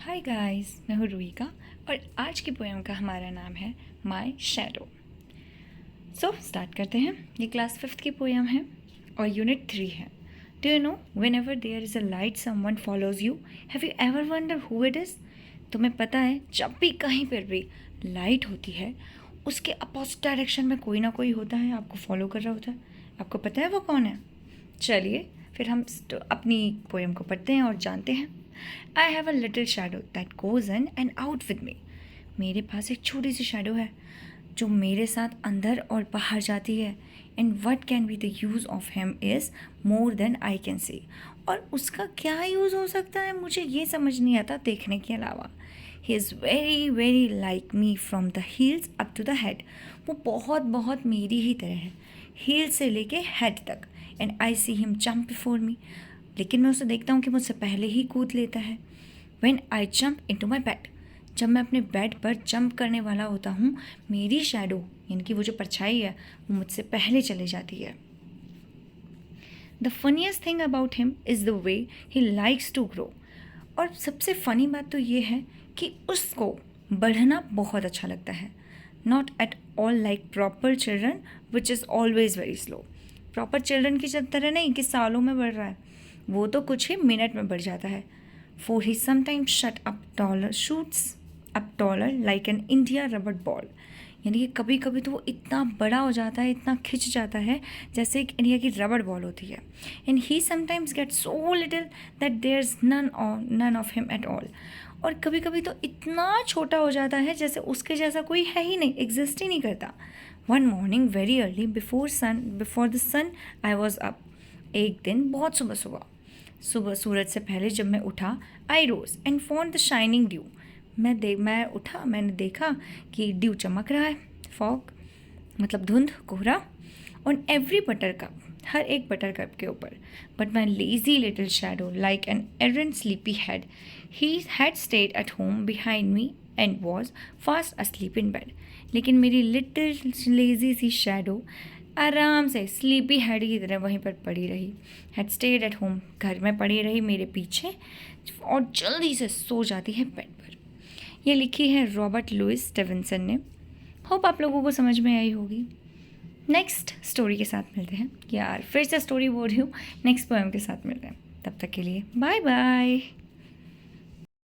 Hi guys, मैं हूँ रुहिका और आज की पोएम का हमारा नाम है माय शैडो। सो स्टार्ट करते हैं। ये क्लास 5th की पोएम है और यूनिट 3 है। Do you know whenever there is a light someone follows you, have you ever wonder who it is? तुम्हें पता है जब भी कहीं पर भी लाइट होती है उसके अपोजिट डायरेक्शन में कोई ना कोई होता है, आपको फॉलो कर रहा होता है। आपको पता है वो कौन है? चलिए फिर हम अपनी पोएम को पढ़ते हैं और जानते हैं। I have a little shadow that goes in and out with me. मेरे पास एक छोटी सी शैडो है जो मेरे साथ अंदर और बाहर जाती है। And what can be the use of him is more than I can see. और उसका क्या यूज़ हो सकता है मुझे ये समझ नहीं आता देखने के अलावा। He is very very like me from the heels up to the head. वो बहुत बहुत मेरी ही तरह है, हील से लेके हेड तक। And I see him jump before me. लेकिन मैं उसे देखता हूँ कि मुझसे पहले ही कूद लेता है। When I jump in to my bed, जब मैं अपने बेड पर जंप करने वाला होता हूँ, मेरी शैडो यानी कि वो जो परछाई है वो मुझसे पहले चली जाती है। The funniest thing about him is the way he likes to grow. और सबसे फ़नी बात तो ये है कि उसको बढ़ना बहुत अच्छा लगता है। Not at all like proper children which is always very slow. Proper children की तरह नहीं कि सालों में बढ़ रहा है, वो तो कुछ ही मिनट में बढ़ जाता है। For he sometimes shut up taller shoots up taller like an India rubber ball. यानी कि कभी कभी तो वो इतना बड़ा हो जाता है, इतना खिंच जाता है जैसे एक इंडिया की रबड़ बॉल होती है। And he sometimes get so little that there is none of him at all. और कभी कभी तो इतना छोटा हो जाता है जैसे उसके जैसा कोई है ही नहीं, एग्जिस्ट ही नहीं करता। One morning very early before the sun I was up. एक दिन बहुत सुबह सूरज से पहले जब मैं उठा, I rose and found the shining dew. मैं उठा, मैंने देखा कि ड्यू चमक रहा है, फॉग मतलब धुंध, कोहरा, ऑन एवरी बटर कप, हर एक बटर कप के ऊपर। But my lazy little shadow like an errant sleepyhead, he had stayed at home behind me and was fast asleep in bed. लेकिन मेरी लिटिल लेजी सी shadow आराम से sleepy head की तरह वहीं पर पड़ी रही। हैड स्टेड एट होम, घर में पड़ी रही मेरे पीछे और जल्दी से सो जाती है बेड पर। ये लिखी है रॉबर्ट लुइस स्टीवेंसन ने। होप आप लोगों को समझ में आई होगी। नेक्स्ट स्टोरी के साथ मिलते हैं। यार फिर से स्टोरी बोल रही हूँ, नेक्स्ट पोएम के साथ मिलते हैं। तब तक के लिए बाय बाय।